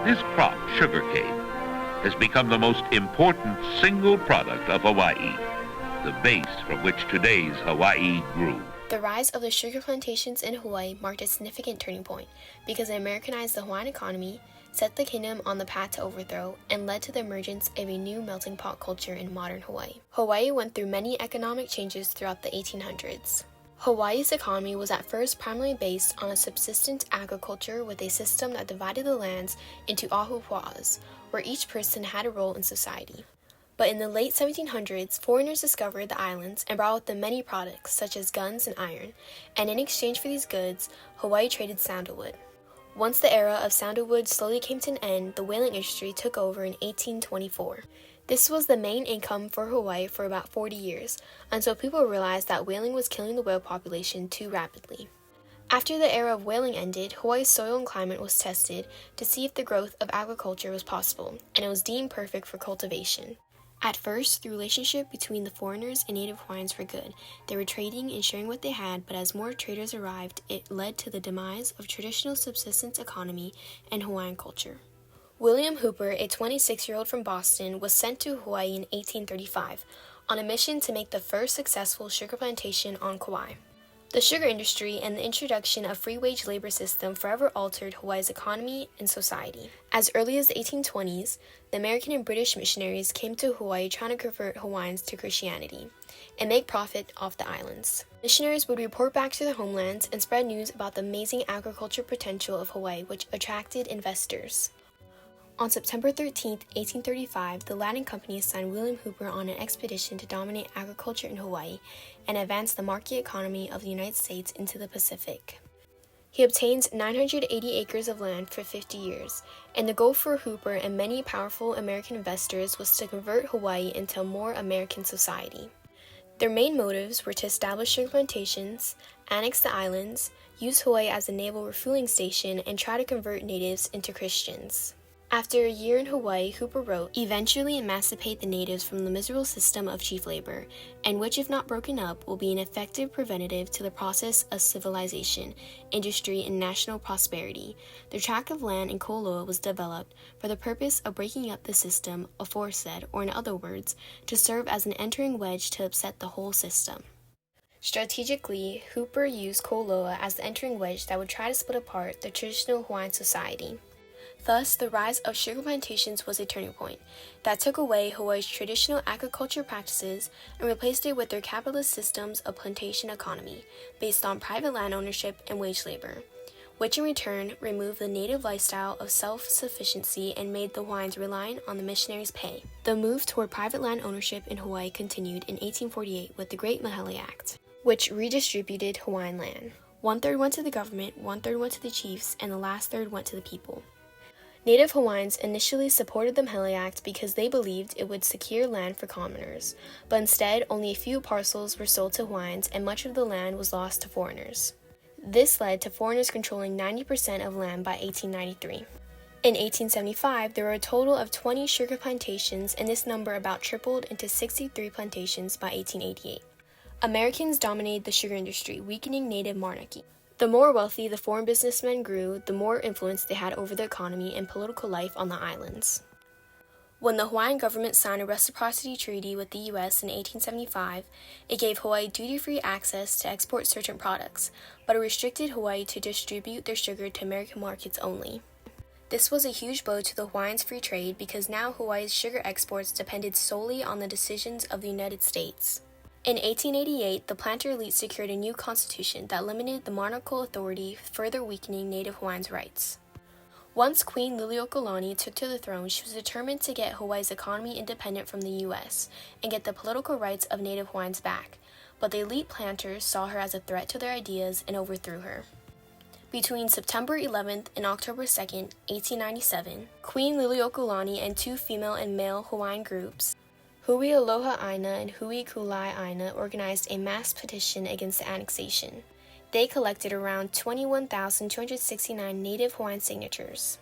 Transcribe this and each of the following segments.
This crop, sugarcane, has become the most important single product of Hawaii, the base from which today's Hawaii grew. The rise of the sugar plantations in Hawaii marked a significant turning point because it Americanized the Hawaiian economy, set the kingdom on the path to overthrow, and led to the emergence of a new melting pot culture in modern Hawaii. Hawaii went through many economic changes throughout the 1800s. Hawaii's economy was at first primarily based on a subsistence agriculture with a system that divided the lands into ahupua'as, where each person had a role in society. But in the late 1700s, foreigners discovered the islands and brought with them many products, such as guns and iron, and in exchange for these goods, Hawaii traded sandalwood. Once the era of sandalwood slowly came to an end, the whaling industry took over in 1824. This was the main income for Hawaii for about 40 years, until people realized that whaling was killing the whale population too rapidly. After the era of whaling ended, Hawaii's soil and climate was tested to see if the growth of agriculture was possible, and it was deemed perfect for cultivation. At first, the relationship between the foreigners and native Hawaiians were good. They were trading and sharing what they had, but as more traders arrived, it led to the demise of traditional subsistence economy and Hawaiian culture. William Hooper, a 26-year-old from Boston, was sent to Hawaii in 1835 on a mission to make the first successful sugar plantation on Kauai. The sugar industry and the introduction of free-wage labor system forever altered Hawaii's economy and society. As early as the 1820s, the American and British missionaries came to Hawaii trying to convert Hawaiians to Christianity and make profit off the islands. Missionaries would report back to their homelands and spread news about the amazing agricultural potential of Hawaii, which attracted investors. On September 13, 1835, the Latin Company assigned William Hooper on an expedition to dominate agriculture in Hawaii and advance the market economy of the United States into the Pacific. He obtained 980 acres of land for 50 years, and the goal for Hooper and many powerful American investors was to convert Hawaii into a more American society. Their main motives were to establish sugar plantations, annex the islands, use Hawaii as a naval refueling station, and try to convert natives into Christians. After a year in Hawaii, Hooper wrote, "Eventually emancipate the natives from the miserable system of chief labor, and which, if not broken up, will be an effective preventative to the process of civilization, industry, and national prosperity." The tract of land in Koloa was developed for the purpose of breaking up the system aforesaid, or in other words, to serve as an entering wedge to upset the whole system. Strategically, Hooper used Koloa as the entering wedge that would try to split apart the traditional Hawaiian society. Thus, the rise of sugar plantations was a turning point that took away Hawaii's traditional agriculture practices and replaced it with their capitalist systems of plantation economy based on private land ownership and wage labor, which in return removed the native lifestyle of self-sufficiency and made the Hawaiians reliant on the missionaries' pay. The move toward private land ownership in Hawaii continued in 1848 with the Great Mahele Act, which redistributed Hawaiian land. 1/3 went to the government, 1/3 went to the chiefs, and the last third went to the people. Native Hawaiians initially supported the Mahele Act because they believed it would secure land for commoners, but instead only a few parcels were sold to Hawaiians and much of the land was lost to foreigners. This led to foreigners controlling 90% of land by 1893. In 1875, there were a total of 20 sugar plantations, and this number about tripled into 63 plantations by 1888. Americans dominated the sugar industry, weakening native monarchy. The more wealthy the foreign businessmen grew, the more influence they had over the economy and political life on the islands. When the Hawaiian government signed a reciprocity treaty with the U.S. in 1875, it gave Hawaii duty-free access to export certain products, but it restricted Hawaii to distribute their sugar to American markets only. This was a huge blow to the Hawaiians' free trade because now Hawaii's sugar exports depended solely on the decisions of the United States. In 1888, the planter elite secured a new constitution that limited the monarchical authority, further weakening Native Hawaiians' rights. Once Queen Liliuokalani took to the throne, she was determined to get Hawaii's economy independent from the U.S. and get the political rights of Native Hawaiians back, but the elite planters saw her as a threat to their ideas and overthrew her. Between September 11th and October 2nd, 1897, Queen Liliuokalani and two female and male Hawaiian groups, Hui Aloha Aina and Hui Kulai Aina, organized a mass petition against the annexation. They collected around 21,269 Native Hawaiian signatures.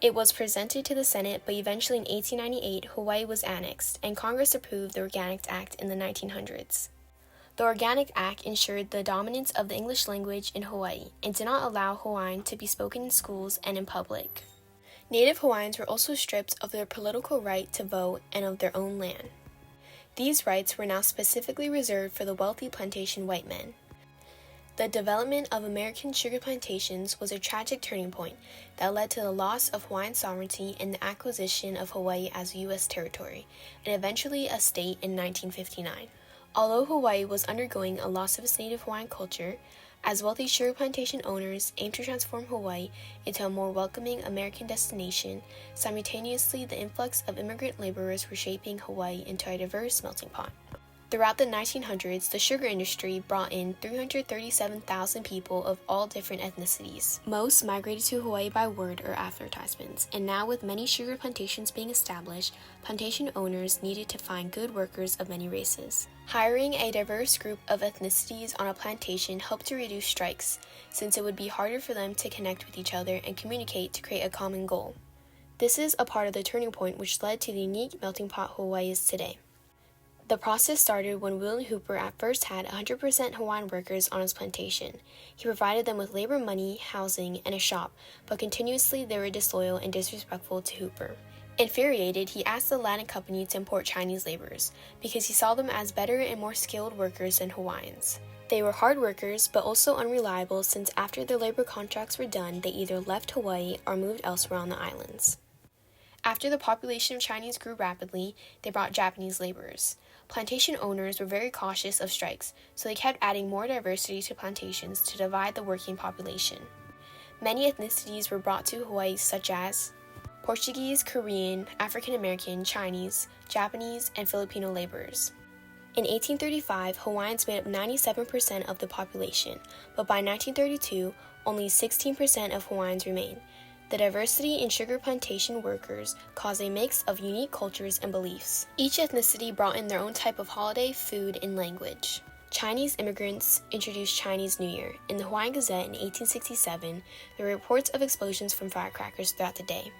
It was presented to the Senate, but eventually in 1898, Hawaii was annexed, and Congress approved the Organic Act in the 1900s. The Organic Act ensured the dominance of the English language in Hawaii and did not allow Hawaiian to be spoken in schools and in public. Native Hawaiians were also stripped of their political right to vote and of their own land. These rights were now specifically reserved for the wealthy plantation white men. The development of American sugar plantations was a tragic turning point that led to the loss of Hawaiian sovereignty and the acquisition of Hawaii as U.S. territory, and eventually a state in 1959. Although Hawaii was undergoing a loss of its native Hawaiian culture, as wealthy sugar plantation owners aimed to transform Hawaii into a more welcoming American destination, simultaneously the influx of immigrant laborers were shaping Hawaii into a diverse melting pot. Throughout the 1900s, the sugar industry brought in 337,000 people of all different ethnicities. Most migrated to Hawaii by word or advertisements, and now with many sugar plantations being established, plantation owners needed to find good workers of many races. Hiring a diverse group of ethnicities on a plantation helped to reduce strikes, since it would be harder for them to connect with each other and communicate to create a common goal. This is a part of the turning point which led to the unique melting pot Hawaii is today. The process started when William Hooper at first had 100% Hawaiian workers on his plantation. He provided them with labor money, housing, and a shop, but continuously they were disloyal and disrespectful to Hooper. Infuriated, he asked the Atlantic Company to import Chinese laborers, because he saw them as better and more skilled workers than Hawaiians. They were hard workers, but also unreliable since after their labor contracts were done, they either left Hawaii or moved elsewhere on the islands. After the population of Chinese grew rapidly, they brought Japanese laborers. Plantation owners were very cautious of strikes, so they kept adding more diversity to plantations to divide the working population. Many ethnicities were brought to Hawaii such as Portuguese, Korean, African American, Chinese, Japanese, and Filipino laborers. In 1835, Hawaiians made up 97% of the population, but by 1932, only 16% of Hawaiians remained. The diversity in sugar plantation workers caused a mix of unique cultures and beliefs. Each ethnicity brought in their own type of holiday, food, and language. Chinese immigrants introduced Chinese New Year. In the Hawaiian Gazette in 1867, there were reports of explosions from firecrackers throughout the day.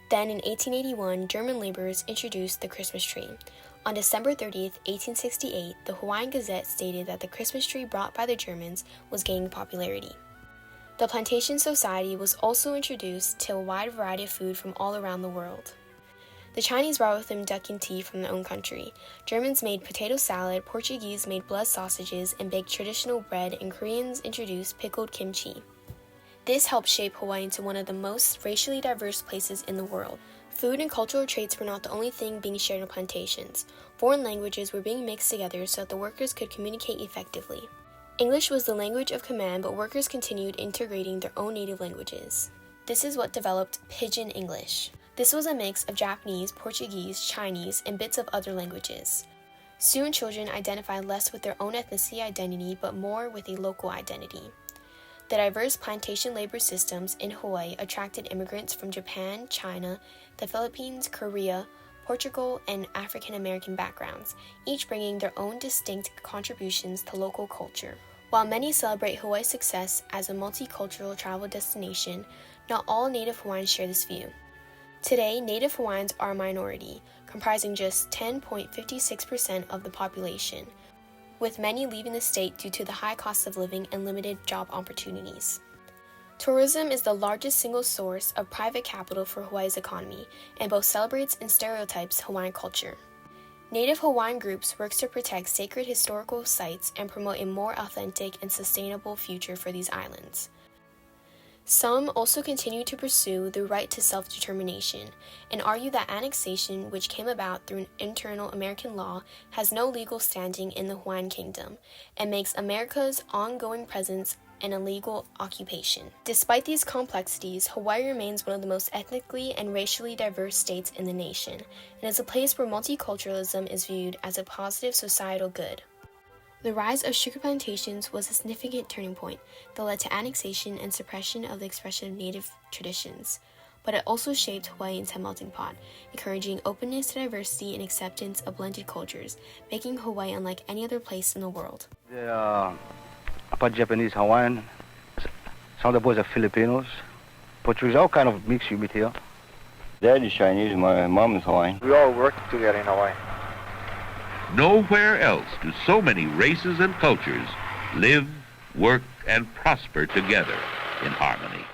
Then in 1881, German laborers introduced the Christmas tree. On December 30, 1868, the Hawaiian Gazette stated that the Christmas tree brought by the Germans was gaining popularity. The plantation society was also introduced to a wide variety of food from all around the world. The Chinese brought with them duck and tea from their own country. Germans made potato salad, Portuguese made blood sausages and baked traditional bread, and Koreans introduced pickled kimchi. This helped shape Hawaii into one of the most racially diverse places in the world. Food and cultural traits were not the only thing being shared on plantations. Foreign languages were being mixed together so that the workers could communicate effectively. English was the language of command, but workers continued integrating their own native languages. This is what developed Pidgin English. This was a mix of Japanese, Portuguese, Chinese, and bits of other languages. Soon children identified less with their own ethnicity identity, but more with a local identity. The diverse plantation labor systems in Hawaii attracted immigrants from Japan, China, the Philippines, Korea, Portugal, and African American backgrounds, each bringing their own distinct contributions to local culture. While many celebrate Hawaii's success as a multicultural travel destination, not all Native Hawaiians share this view. Today, Native Hawaiians are a minority, comprising just 10.56% of the population, with many leaving the state due to the high cost of living and limited job opportunities. Tourism is the largest single source of private capital for Hawaii's economy, and both celebrates and stereotypes Hawaiian culture. Native Hawaiian groups work to protect sacred historical sites and promote a more authentic and sustainable future for these islands. Some also continue to pursue the right to self-determination and argue that annexation, which came about through an internal American law, has no legal standing in the Hawaiian Kingdom and makes America's ongoing presence an illegal occupation. Despite these complexities, Hawaii remains one of the most ethnically and racially diverse states in the nation and is a place where multiculturalism is viewed as a positive societal good. The rise of sugar plantations was a significant turning point that led to annexation and suppression of the expression of native traditions, but it also shaped Hawaii into a melting pot, encouraging openness to diversity and acceptance of blended cultures, making Hawaii unlike any other place in the world. Part Japanese, Hawaiian, some of the boys are Filipinos, Portuguese, all kind of mix you meet here. Dad is Chinese, my mom is Hawaiian. We all work together in Hawaii. Nowhere else do so many races and cultures live, work, and prosper together in harmony.